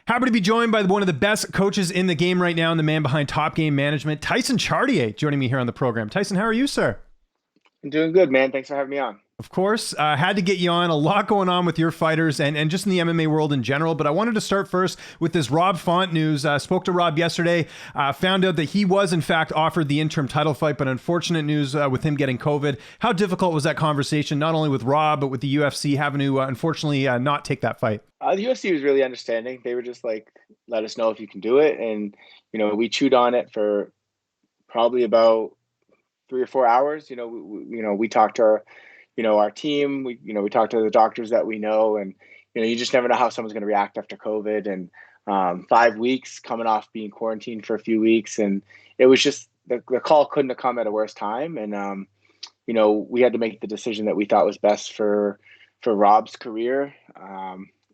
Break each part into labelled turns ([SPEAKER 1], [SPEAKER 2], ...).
[SPEAKER 1] Happy to be joined by one of the best coaches in the game right now and the man behind Top Game Management, Tyson Chartier, joining me here on the program. Tyson, how are you, sir?
[SPEAKER 2] I'm doing good, man. Thanks for having me on.
[SPEAKER 1] Of course, had to get you on. A lot going on with your fighters and just in the MMA world in general. But I wanted to start first with this Rob Font news. Spoke to Rob yesterday, found out that he was in fact offered the interim title fight, but unfortunate news with him getting COVID. How difficult was that conversation, not only with Rob, but with the UFC having to unfortunately not take that fight?
[SPEAKER 2] The UFC was really understanding. They were just like, let us know if you can do it. And, we chewed on it for probably about 3 or 4 hours. We talked to our team. We talked to the doctors that we know, and you just never know how someone's going to react after COVID. And 5 weeks coming off being quarantined for a few weeks, and it was just the call couldn't have come at a worse time. And we had to make the decision that we thought was best for Rob's career.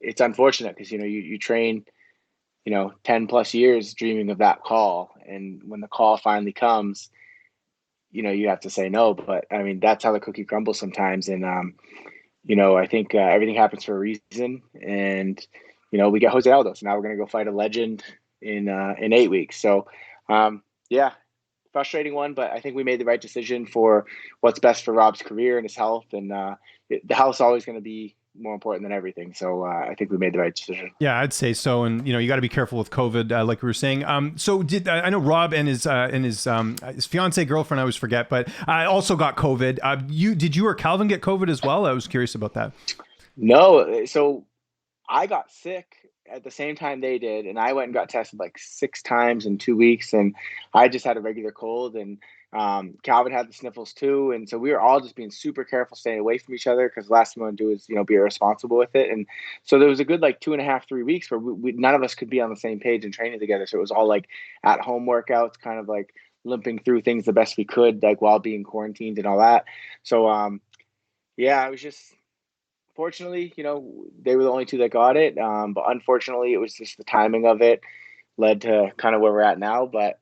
[SPEAKER 2] It's unfortunate because you train 10 plus years dreaming of that call, and when the call finally comes, you have to say no. But I mean, that's how the cookie crumbles sometimes. And, I think everything happens for a reason. And, we get Jose Aldo. So now we're going to go fight a legend in 8 weeks. So, yeah, frustrating one, but I think we made the right decision for what's best for Rob's career and his health. And the health's always going to be more important than everything. So I think we made the right decision.
[SPEAKER 1] Yeah, I'd say so. And you got to be careful with COVID, like we were saying. So did I know Rob and his fiance girlfriend, I always forget, but I also got COVID. Did you or Calvin get COVID as well? I was curious about that.
[SPEAKER 2] No, so I got sick at the same time they did, and I went and got tested like 6 times in 2 weeks, and I just had a regular cold. And Calvin had the sniffles too, and so we were all just being super careful, staying away from each other, because the last thing we want to do is be irresponsible with it. And so there was a good like 2.5, 3 weeks where we none of us could be on the same page and training together. So it was all like at home workouts, kind of like limping through things the best we could, like while being quarantined and all that. So yeah, it was just, fortunately, they were the only two that got it. But unfortunately, it was just the timing of it led to kind of where we're at now. But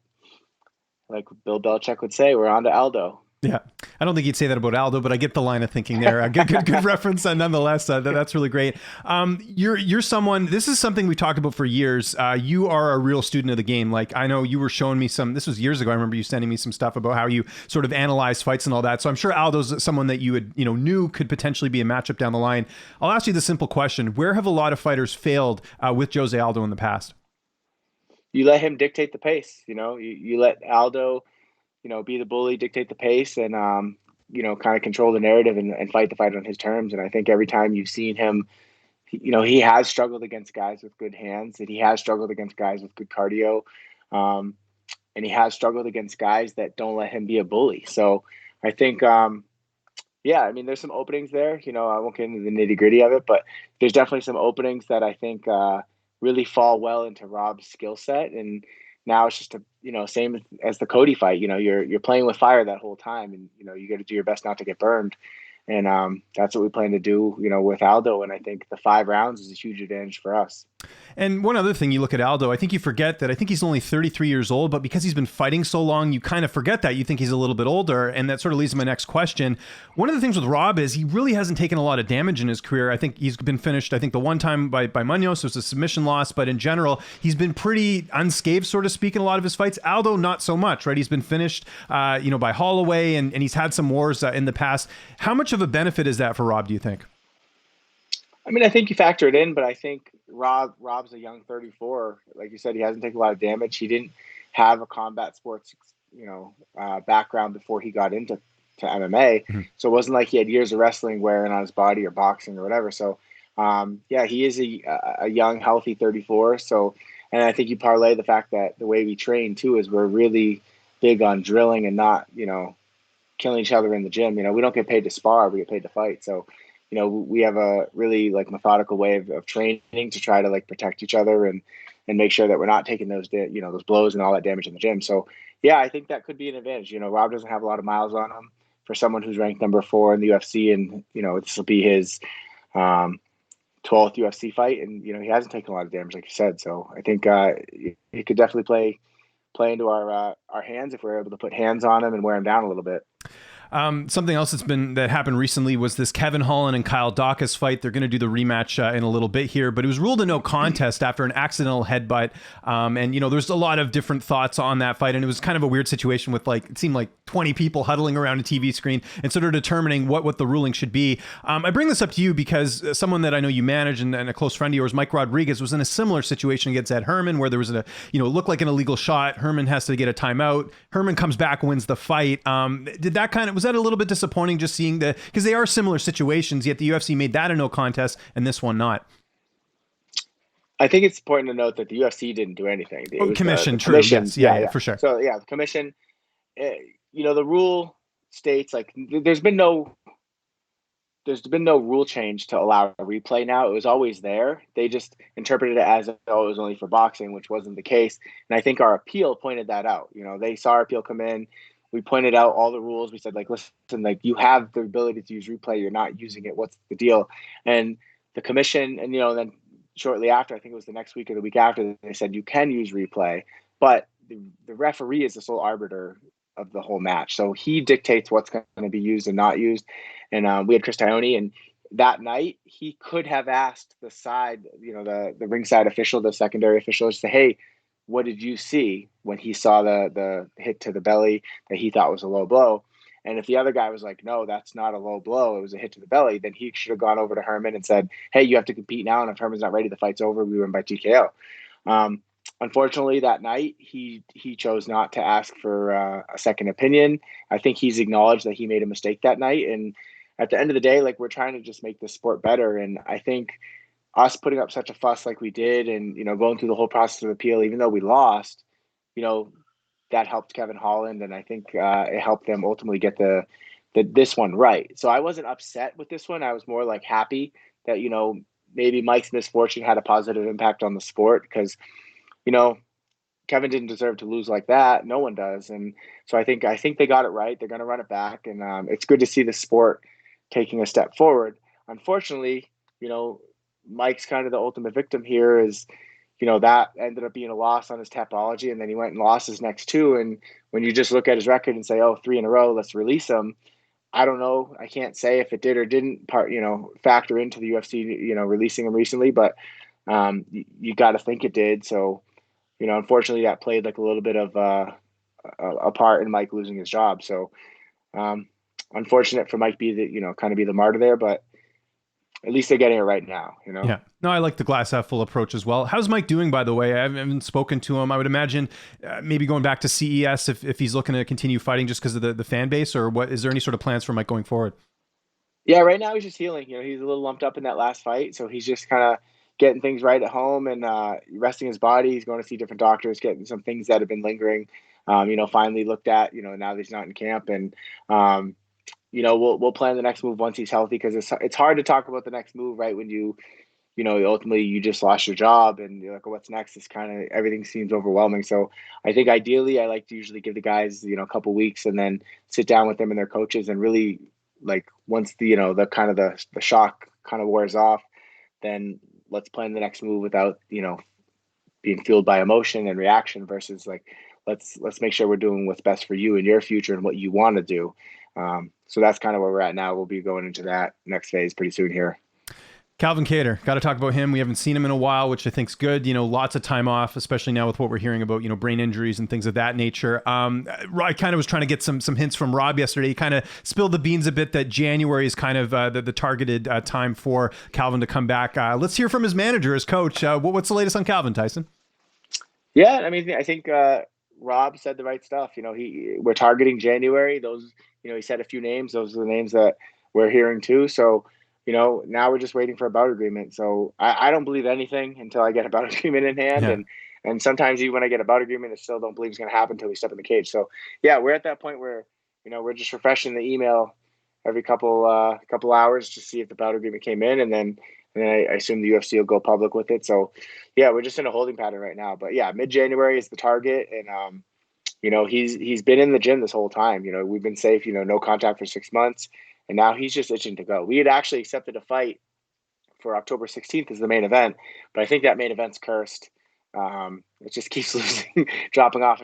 [SPEAKER 2] like Bill Belichick would say, we're on to Aldo.
[SPEAKER 1] Yeah, I don't think he'd say that about Aldo, but I get the line of thinking there. Good reference, nonetheless. That's really great. You're someone. This is something we talked about for years. You are a real student of the game. Like, I know you were showing me some. This was years ago. I remember you sending me some stuff about how you sort of analyze fights and all that. So I'm sure Aldo's someone that you had knew could potentially be a matchup down the line. I'll ask you the simple question: where have a lot of fighters failed with Jose Aldo in the past?
[SPEAKER 2] You let him dictate the pace. You let Aldo be the bully, dictate the pace, and kind of control the narrative and fight the fight on his terms. And I think every time you've seen him, he has struggled against guys with good hands, and he has struggled against guys with good cardio, and he has struggled against guys that don't let him be a bully. So I think, yeah, I mean, there's some openings there. I won't get into the nitty gritty of it, but there's definitely some openings that I think really fall well into Rob's skill set. And now it's just same as the Cody fight. You're playing with fire that whole time, and you got to do your best not to get burned. And that's what we plan to do, with Aldo. And I think the 5 rounds is a huge advantage for us.
[SPEAKER 1] And one other thing, you look at Aldo, I think you forget that I think he's only 33 years old, but because he's been fighting so long, you kind of forget that. You think he's a little bit older, and that sort of leads to my next question. One of the things with Rob is he really hasn't taken a lot of damage in his career. I think he's been finished, I think the one time by Munoz was a submission loss, but in general, he's been pretty unscathed, so to speak, in a lot of his fights. Aldo, not so much, right? He's been finished, by Holloway, and he's had some wars in the past. How much of a benefit is that for Rob, do you think?
[SPEAKER 2] I mean, I think you factor it in, but I think Rob's a young 34. Like you said, he hasn't taken a lot of damage. He didn't have a combat sports, background before he got into MMA.
[SPEAKER 1] Mm-hmm.
[SPEAKER 2] So it wasn't like he had years of wrestling wearing on his body or boxing or whatever. So, yeah, he is a young, healthy 34. So, and I think you parlay the fact that the way we train too is we're really big on drilling and not, killing each other in the gym. We don't get paid to spar; we get paid to fight. So, we have a really like methodical way of training to try to like protect each other and make sure that we're not taking those those blows and all that damage in the gym. So yeah, I think that could be an advantage. Rob doesn't have a lot of miles on him for someone who's ranked number 4 in the UFC, and this will be his 12th UFC fight, and he hasn't taken a lot of damage, like you said. So I think he could definitely play into our hands if we're able to put hands on him and wear him down a little bit.
[SPEAKER 1] Something else that happened recently was this Kevin Holland and Kyle Daukaus fight. They're going to do the rematch in a little bit here, but it was ruled a no contest after an accidental headbutt. And there's a lot of different thoughts on that fight, and it was kind of a weird situation with it seemed like 20 people huddling around a TV screen and sort of determining what the ruling should be. I bring this up to you because someone that I know you manage and a close friend of yours, Mike Rodriguez, was in a similar situation against Ed Herman where there was looked like an illegal shot. Herman has to get a timeout. Herman comes back, wins the fight. Was that a little bit disappointing just seeing because they are similar situations, yet the UFC made that a no contest and this one not?
[SPEAKER 2] I think it's important to note that the UFC didn't do anything. It was
[SPEAKER 1] commission,
[SPEAKER 2] the
[SPEAKER 1] true.
[SPEAKER 2] Commission.
[SPEAKER 1] Yes, yeah, for sure.
[SPEAKER 2] So yeah, the commission, the rule states there's been no rule change to allow a replay now. It was always there. They just interpreted it as though it was only for boxing, which wasn't the case. And I think our appeal pointed that out. They saw our appeal come in. We pointed out all the rules. We said, listen, you have the ability to use replay. You're not using it. What's the deal? And the commission, and then shortly after, I think it was the next week or the week after, they said you can use replay, but the referee is the sole arbiter of the whole match. So he dictates what's going to be used and not used. And we had Chris Tione, and that night he could have asked the side, the ringside official, the secondary official, to say, hey, what did you see when he saw the hit to the belly that he thought was a low blow? And if the other guy was like, no, that's not a low blow, it was a hit to the belly, then he should have gone over to Herman and said, hey, you have to compete now. And if Herman's not ready, the fight's over. We win by TKO. Unfortunately, that night, he chose not to ask for a second opinion. I think he's acknowledged that he made a mistake that night. And at the end of the day, we're trying to just make the sport better. And I think us putting up such a fuss like we did and, going through the whole process of appeal, even though we lost, that helped Kevin Holland. And I think it helped them ultimately get this one right. So I wasn't upset with this one. I was more happy that, maybe Mike's misfortune had a positive impact on the sport because, Kevin didn't deserve to lose like that. No one does. And so I think they got it right. They're going to run it back. And it's good to see the sport taking a step forward. Unfortunately, Mike's kind of the ultimate victim here is, that ended up being a loss on his Tapology, and then he went and lost his next two. And when you just look at his record and say, oh, 3 in a row, let's release him. I don't know. I can't say if it did or didn't factor into the UFC, releasing him recently, but you got to think it did. So, unfortunately that played a little bit of a part in Mike losing his job. So unfortunate for Mike be the martyr there, but at least they're getting it right now,
[SPEAKER 1] Yeah. No, I like the glass half full approach as well. How's Mike doing, by the way? I haven't spoken to him. I would imagine maybe going back to CES if he's looking to continue fighting just because of the fan base, or what? Is there any sort of plans for Mike going forward?
[SPEAKER 2] Yeah, right now he's just healing. He's a little lumped up in that last fight, so he's just kind of getting things right at home and resting his body. He's going to see different doctors, getting some things that have been lingering, finally looked at, now that he's not in camp. And, we'll plan the next move once he's healthy, because it's hard to talk about the next move, right? When ultimately you just lost your job and you're like, oh, what's next? It's kind of, everything seems overwhelming. So I think ideally I like to usually give the guys, a couple weeks and then sit down with them and their coaches and really once the kind of the shock kind of wears off, then let's plan the next move without, being fueled by emotion and reaction versus let's make sure we're doing what's best for you and your future and what you want to do. So that's kind of where we're at now. We'll be going into that next phase pretty soon here.
[SPEAKER 1] Calvin Kattar, got to talk about him. We haven't seen him in a while, which I think is good. Lots of time off, especially now with what we're hearing about, brain injuries and things of that nature. I kind of was trying to get some hints from Rob yesterday. He kind of spilled the beans a bit that January is kind of the targeted time for Calvin to come back. Let's hear from his manager, his coach. What's the latest on Calvin, Tyson?
[SPEAKER 2] Yeah, I think Rob said the right stuff. We're targeting January. Those, he said a few names. Those are the names that we're hearing too. So, now we're just waiting for a bout agreement. So I don't believe anything until I get a bout agreement in hand.
[SPEAKER 1] Yeah.
[SPEAKER 2] And sometimes even when I get a bout agreement, I still don't believe it's going to happen until we step in the cage. So yeah, we're at that point where, we're just refreshing the email every couple hours to see if the bout agreement came in. And then I assume the UFC will go public with it. So yeah, we're just in a holding pattern right now, but yeah, mid-January is the target. And, he's been in the gym this whole time. We've been safe, no contact for 6 months. And now he's just itching to go. We had actually accepted a fight for October 16th as the main event, but I think that main event's cursed. It just keeps losing, dropping off.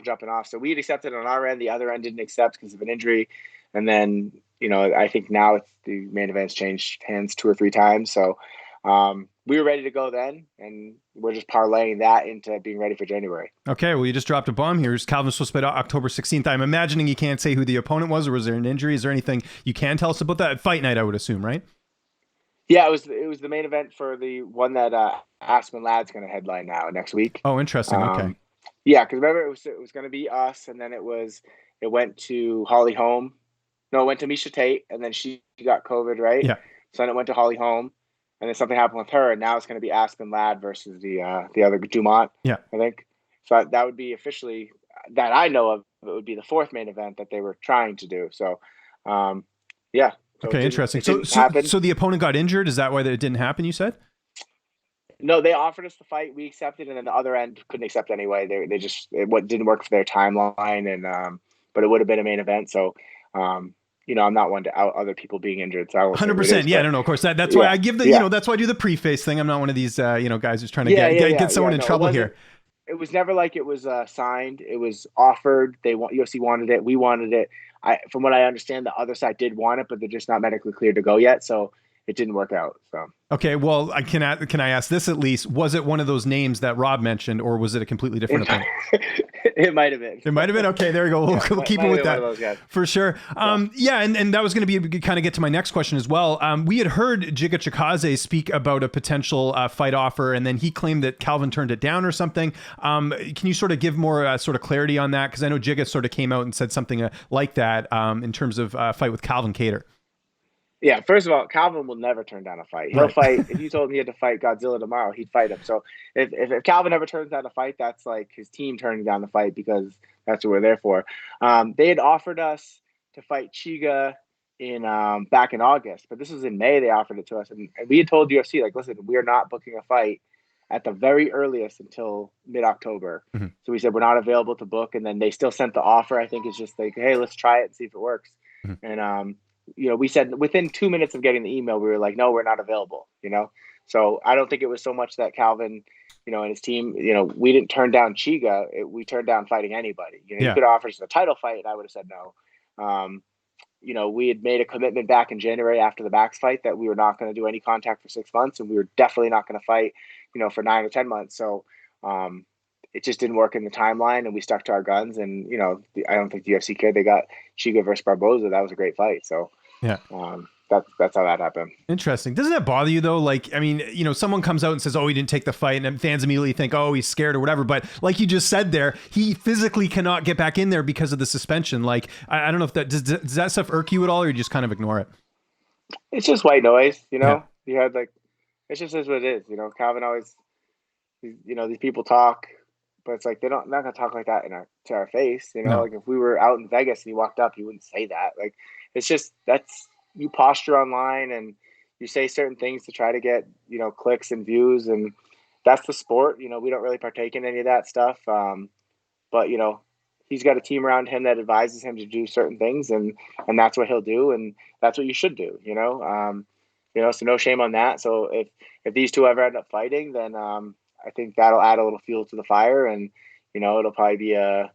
[SPEAKER 2] So we had accepted on our end. The other end didn't accept because of an injury. And then, I think now the main event's changed hands 2 or 3 times. So we were ready to go then, and we're just parlaying that into being ready for January.
[SPEAKER 1] Okay, well, you just dropped a bomb here. Calvin's supposed to fight October 16th. I'm imagining you can't say who the opponent was, or was there an injury? Is there anything you can tell us about that? Fight night, I would assume, right?
[SPEAKER 2] Yeah, it was the main event for the one that Aspen Ladd's going to headline now next week.
[SPEAKER 1] Oh, interesting. Okay.
[SPEAKER 2] Yeah, because remember it was going to be us, and then it went to Holly Holm. No, it went to Misha Tate, and then she got COVID, right?
[SPEAKER 1] Yeah.
[SPEAKER 2] So then it went to Holly Holm, and then something happened with her, and now it's going to be Aspen Ladd versus the other Dumont.
[SPEAKER 1] Yeah.
[SPEAKER 2] I think so. That would be officially, that I know of, it would be the 4th main event that they were trying to do. So, yeah. So
[SPEAKER 1] okay, interesting. So the opponent got injured. Is that why it didn't happen? You said.
[SPEAKER 2] No, they offered us the fight. We accepted, and then the other end couldn't accept anyway. They just what didn't work for their timeline, and but it would have been a main event. So, I'm not one to out other people being injured. So
[SPEAKER 1] 100%. Yeah, I don't know. Of course, that's why I give the that's why I do the preface thing. I'm not one of these guys who's trying to get someone in trouble here.
[SPEAKER 2] It was never like it was signed. It was offered. UFC wanted it. We wanted it. From what I understand, the other side did want it, but they're just not medically cleared to go yet. So it didn't work out. So
[SPEAKER 1] okay, well, can I ask this at least? Was it one of those names that Rob mentioned, or was it a completely different opponent?
[SPEAKER 2] It might have been.
[SPEAKER 1] It might have been. Okay, there you go. We'll keep it with that for sure. And that was going to be kind of get to my next question as well. We had heard Giga Chikadze speak about a potential fight offer, and then he claimed that Calvin turned it down or something. Can you sort of give more sort of clarity on that? Because I know Giga sort of came out and said something like that in terms of fight with Calvin Kattar.
[SPEAKER 2] Yeah, first of all, Calvin will never turn down a fight. He'll fight. If you told him he had to fight Godzilla tomorrow, he'd fight him. So if Calvin ever turns down a fight, that's like his team turning down the fight, because that's what we're there for. They had offered us to fight Chiga in back in August, but this was in May. They offered it to us, and we had told UFC, like, listen, we're not booking a fight at the very earliest until mid-October.
[SPEAKER 1] Mm-hmm.
[SPEAKER 2] So we said we're not available to book, and then they still sent the offer. I think it's just like, hey, let's try it and see if it works.
[SPEAKER 1] Mm-hmm.
[SPEAKER 2] And we said within 2 minutes of getting the email, we were like, no, we're not available, So I don't think it was so much that Calvin, and his team, we didn't turn down Chiga. We turned down fighting anybody. You could offer us a title fight, and I would have said no. We had made a commitment back in January after the Max fight that we were not going to do any contact for 6 months, and we were definitely not going to fight, for 9 or 10 months. So it just didn't work in the timeline, and we stuck to our guns. And I don't think the UFC cared. They got Chiga versus Barboza. That was a great fight. So
[SPEAKER 1] yeah,
[SPEAKER 2] that's how that happened.
[SPEAKER 1] Interesting. Doesn't that bother you though? Like, I mean, someone comes out and says, "Oh, he didn't take the fight," and fans immediately think, "Oh, he's scared or whatever." But like you just said there, he physically cannot get back in there because of the suspension. Like, I don't know if does that stuff irk you at all, or you just kind of ignore it?
[SPEAKER 2] It's just white noise,
[SPEAKER 1] Yeah.
[SPEAKER 2] You had it just is what it is. Calvin always, these people talk. But it's like not gonna talk like that to our face,
[SPEAKER 1] No.
[SPEAKER 2] Like if we were out in Vegas and he walked up, he wouldn't say that. Like it's just you posture online and you say certain things to try to get clicks and views, and that's the sport. We don't really partake in any of that stuff. But he's got a team around him that advises him to do certain things, and that's what he'll do, and that's what you should do. So no shame on that. So if these two ever end up fighting, then I think that'll add a little fuel to the fire, and it'll probably be a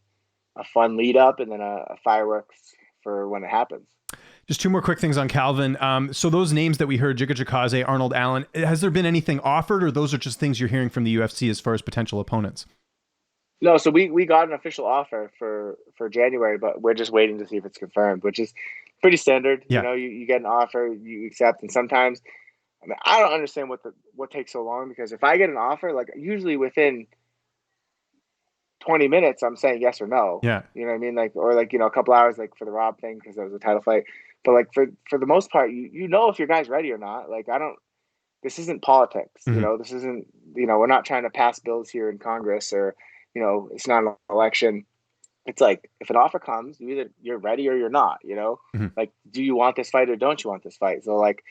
[SPEAKER 2] fun lead up, and then a fireworks for when it happens.
[SPEAKER 1] Just 2 more quick things on Calvin. So those names that we heard, Giga Chikadze, Arnold Allen, has there been anything offered, or those are just things you're hearing from the UFC as far as potential opponents?
[SPEAKER 2] No, so we got an official offer for January, but we're just waiting to see if it's confirmed, which is pretty standard.
[SPEAKER 1] Yeah.
[SPEAKER 2] You get an offer, you accept, and sometimes. I don't understand what takes so long, because if I get an offer, like usually within 20 minutes, I'm saying yes or no.
[SPEAKER 1] Yeah.
[SPEAKER 2] You know what I mean? Or a couple hours, like for the Rob thing, because that was a title fight. But like for the most part, if your guy's ready or not. Like this isn't politics.
[SPEAKER 1] Mm-hmm.
[SPEAKER 2] This isn't, we're not trying to pass bills here in Congress, or, it's not an election. It's like, if an offer comes, you're ready or you're not,
[SPEAKER 1] Mm-hmm.
[SPEAKER 2] Like, do you want this fight or don't you want this fight? So like,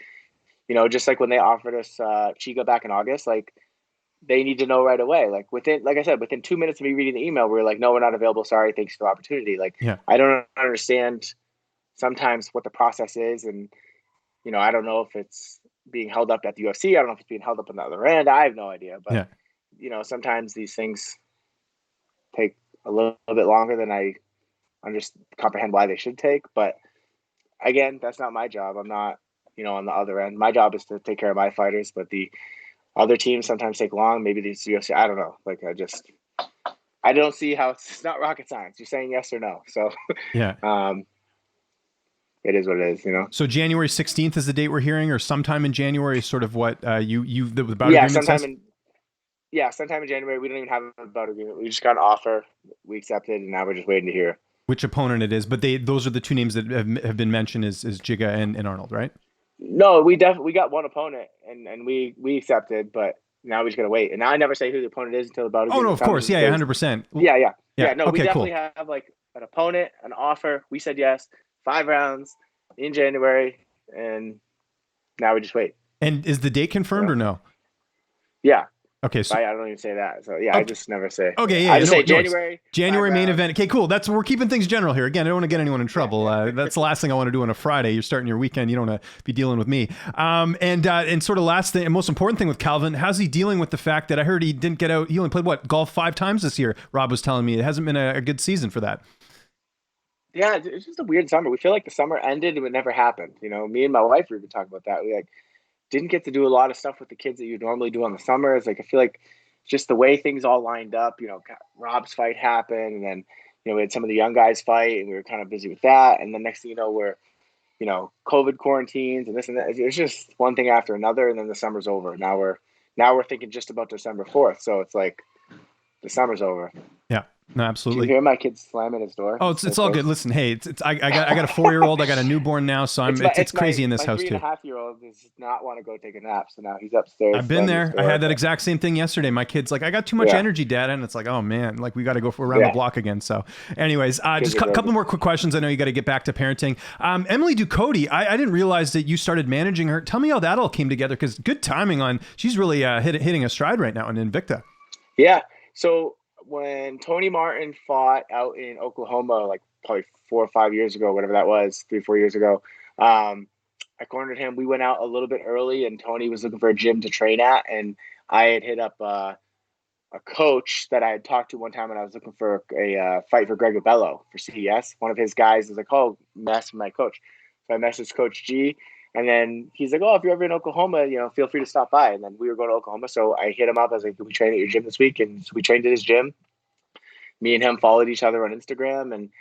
[SPEAKER 2] just like when they offered us Chiga back in August, like they need to know right away. Like I said, within 2 minutes of me reading the email, we were like, no, we're not available. Sorry. Thanks for the opportunity. Like,
[SPEAKER 1] yeah.
[SPEAKER 2] I don't understand sometimes what the process is. And, I don't know if it's being held up at the UFC. I don't know if it's being held up on the other end. I have no idea. But, sometimes these things take a little bit longer than I comprehend why they should take. But again, that's not my job. I'm not, on the other end. My job is to take care of my fighters, but the other teams sometimes take long. Maybe these UFC, I don't know. Like, I don't see how it's not rocket science. You're saying yes or no. So,
[SPEAKER 1] Yeah.
[SPEAKER 2] It is what it is,
[SPEAKER 1] So January 16th is the date we're hearing, or sometime in January is sort of what the bout
[SPEAKER 2] Yeah,
[SPEAKER 1] agreement says?
[SPEAKER 2] sometime in January. We don't even have a bout agreement. We just got an offer. We accepted, and now we're just waiting to hear
[SPEAKER 1] Which opponent it is. But those are the two names that have been mentioned is Jiga and Arnold, right?
[SPEAKER 2] No, we got one opponent, and we accepted, but now we just gotta wait. And now I never say who the opponent is until the bout
[SPEAKER 1] Oh,
[SPEAKER 2] agreement
[SPEAKER 1] no, of course. Yeah, 100%.
[SPEAKER 2] Yeah. No, we
[SPEAKER 1] Okay,
[SPEAKER 2] definitely
[SPEAKER 1] cool.
[SPEAKER 2] have like an opponent, an offer. We said yes, 5 rounds in January, and now we just wait.
[SPEAKER 1] And is the date confirmed or no?
[SPEAKER 2] Yeah.
[SPEAKER 1] Okay, so
[SPEAKER 2] I don't even say that. So yeah,
[SPEAKER 1] okay.
[SPEAKER 2] I just never say.
[SPEAKER 1] Okay, yeah,
[SPEAKER 2] I just say
[SPEAKER 1] no,
[SPEAKER 2] January
[SPEAKER 1] main event. Okay, cool. We're keeping things general here. Again, I don't want to get anyone in trouble. That's the last thing I want to do on a Friday. You're starting your weekend. You don't want to be dealing with me. And sort of last thing, and most important thing with Calvin, how's he dealing with the fact that I heard he didn't get out? He only played golf 5 times this year. Rob was telling me it hasn't been a good season for that.
[SPEAKER 2] Yeah, it's just a weird summer. We feel like the summer ended and it never happened. Me and my wife were even talking about that. We didn't get to do a lot of stuff with the kids that you normally do on the summers. Like, I feel like just the way things all lined up, Rob's fight happened, and then, we had some of the young guys fight, and we were kind of busy with that. And then next thing you know, we're, COVID quarantines and this and that. It's just one thing after another, and then the summer's over. Now we're thinking just about December 4th. So it's like the summer's over.
[SPEAKER 1] Yeah. No, absolutely.
[SPEAKER 2] Do you hear my kid slamming his door?
[SPEAKER 1] Oh, it's all good. Listen, hey, I got a 4-year-old. I got a newborn now, so it's crazy in this house too.
[SPEAKER 2] My 3.5-year-old does not want to go take a nap, so now he's upstairs.
[SPEAKER 1] I've been there. I had that exact same thing yesterday. My kid's like, I got too much energy, Dad, and it's like, oh man, like we got to go around the block again. So, anyways, just a couple more quick questions. I know you got to get back to parenting. Emily Ducote, I didn't realize that you started managing her. Tell me how that all came together, because good timing on. She's really hitting a stride right now in Invicta.
[SPEAKER 2] Yeah. So when Tony Martin fought out in Oklahoma, like probably 4 or 5 years ago, whatever that was, 3 or 4 years ago, I cornered him. We went out a little bit early, and Tony was looking for a gym to train at. And I had hit up a coach that I had talked to one time when I was looking for a fight for Greg Abello for CES. One of his guys was like, oh, mess with my coach. So I messaged Coach G. And then he's like, oh, if you're ever in Oklahoma, feel free to stop by. And then we were going to Oklahoma. So I hit him up. I was like, can we train at your gym this week? And so we trained at his gym. Me and him followed each other on Instagram, and,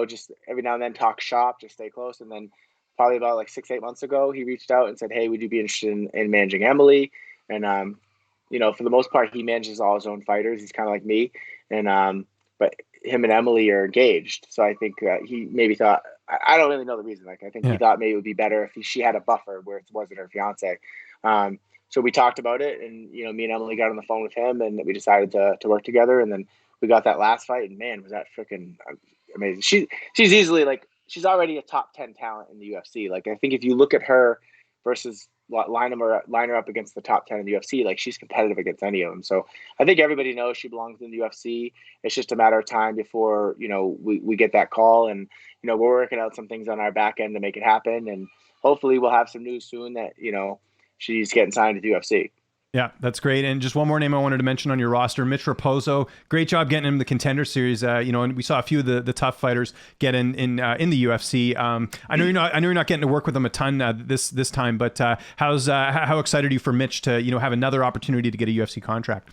[SPEAKER 2] just every now and then talk shop, just stay close. And then probably about like 6-8 months ago, he reached out and said, hey, would you be interested in managing Emily? And, for the most part, he manages all his own fighters. He's kind of like me. And, but him and Emily are engaged. So I think he maybe thought, I don't really know the reason. Like, I think he thought maybe it would be better if she had a buffer where it wasn't her fiance. So we talked about it, and, me and Emily got on the phone with him, and we decided to work together. And then we got that last fight, and man, was that freaking amazing. She's easily she's already a top 10 talent in the UFC. Like, I think if you look at her versus line her up against the top 10 in the UFC, like, she's competitive against any of them. So I think everybody knows she belongs in the UFC. It's just a matter of time before, we get that call, and, we're working out some things on our back end to make it happen. And hopefully we'll have some news soon that, she's getting signed to the UFC.
[SPEAKER 1] Yeah, that's great. And just one more name I wanted to mention on your roster, Mitch Raposo. Great job getting him the Contender Series. And we saw a few of the tough fighters get in the UFC. I know you're not getting to work with them a ton this time, but how excited are you for Mitch to have another opportunity to get a UFC contract?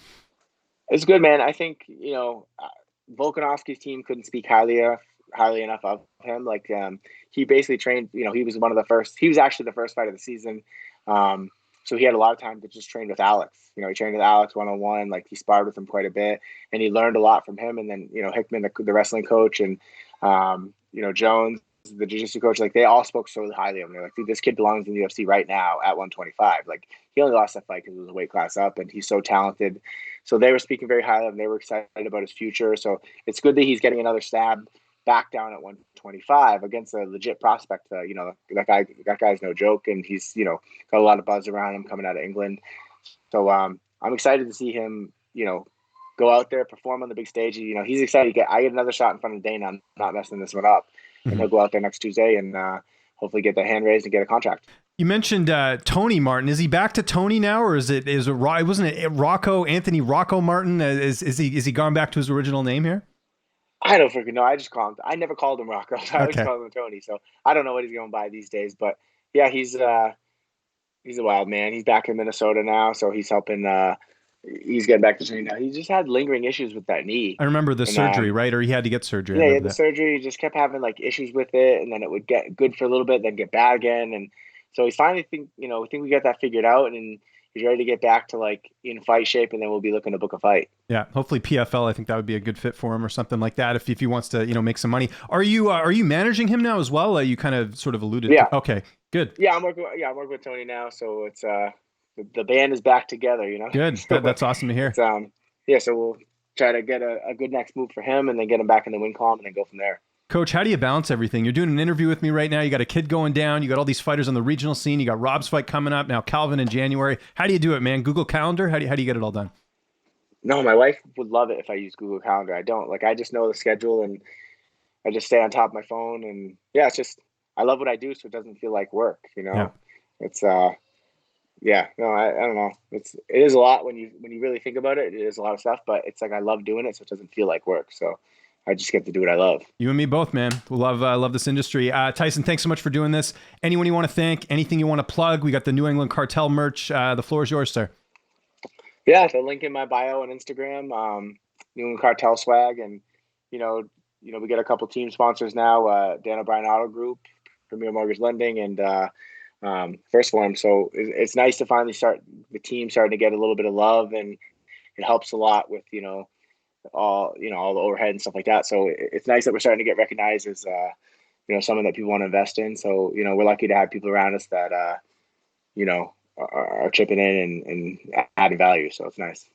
[SPEAKER 2] It's good, man. I think Volkanovski's team couldn't speak highly enough of him. Like, he basically trained. He was one of the first. He was actually the first fight of the season. So he had a lot of time to just train with Alex. He trained with Alex one-on-one. Like, he sparred with him quite a bit, and he learned a lot from him. And then, Hickman, the wrestling coach, and, Jones, the jiu-jitsu coach, like, they all spoke so highly of him. They're like, dude, this kid belongs in the UFC right now at 125. Like, he only lost that fight because it was a weight class up, and he's so talented. So they were speaking very highly of him. They were excited about his future. So it's good that he's getting another stab back down at 125 against a legit prospect. That guy's no joke, and he's got a lot of buzz around him coming out of England. So I'm excited to see him go out there, perform on the big stage. He's excited. I get another shot in front of Dana. I'm not messing this one up, and he'll go out there next Tuesday and hopefully get the hand raised and get a contract.
[SPEAKER 1] You mentioned Tony Martin. Is he back to Tony now, or wasn't it Rocco Martin? Is he gone back to his original name here?
[SPEAKER 2] I don't freaking know. I just call him. I never called him Rocco. I always
[SPEAKER 1] Okay.
[SPEAKER 2] call him Tony. So I don't know what he's going by these days. But yeah, he's a wild man. He's back in Minnesota now, so he's helping. He's getting back to training now. He just had lingering issues with that knee,
[SPEAKER 1] I remember the
[SPEAKER 2] and
[SPEAKER 1] surgery, right? Or he had to get surgery. I
[SPEAKER 2] yeah, he
[SPEAKER 1] remember
[SPEAKER 2] had the
[SPEAKER 1] that.
[SPEAKER 2] surgery. He just kept having like issues with it, and then it would get good for a little bit, then get bad again. And so he's finally think we got that figured out, and he's ready to get back to like in fight shape, and then we'll be looking to book a fight.
[SPEAKER 1] Yeah, hopefully PFL. I think that would be a good fit for him, or something like that. If he wants to, make some money. Are you managing him now as well? You kind of sort of alluded
[SPEAKER 2] Yeah,
[SPEAKER 1] to. Okay, good,
[SPEAKER 2] yeah, I'm working with Tony now, so it's the band is back together,
[SPEAKER 1] good.
[SPEAKER 2] So
[SPEAKER 1] That's awesome to hear.
[SPEAKER 2] it's yeah, so we'll try to get a good next move for him, and then get him back in the win column, and then go from there.
[SPEAKER 1] Coach, how do you balance everything? You're doing an interview with me right now. You got a kid going down. You got all these fighters on the regional scene. You got Rob's fight coming up now. Calvin in January. How do you do it, man? Google Calendar. How do you get it all done?
[SPEAKER 2] No, my wife would love it if I use Google Calendar. I don't. Like, I just know the schedule, and I just stay on top of my phone. And yeah, it's just I love what I do, so it doesn't feel like work.
[SPEAKER 1] Yeah.
[SPEAKER 2] It's yeah. No, I don't know. It is a lot when you really think about it. It is a lot of stuff, but it's like I love doing it, so it doesn't feel like work. So I just get to do what I love.
[SPEAKER 1] You and me both, man. We love this industry. Tyson, thanks so much for doing this. Anyone you want to thank? Anything you want to plug? We got the New England Cartel merch. The floor is yours, sir.
[SPEAKER 2] Yeah, the link in my bio on Instagram, New England Cartel swag, and you know, we get a couple team sponsors now, Dan O'Brien Auto Group, Premier Mortgage Lending, and First Form. So it's nice to finally start the team starting to get a little bit of love, and it helps a lot with all the overhead and stuff like that. So it's nice that we're starting to get recognized as someone that people want to invest in. So we're lucky to have people around us that are chipping in and adding value. So it's nice.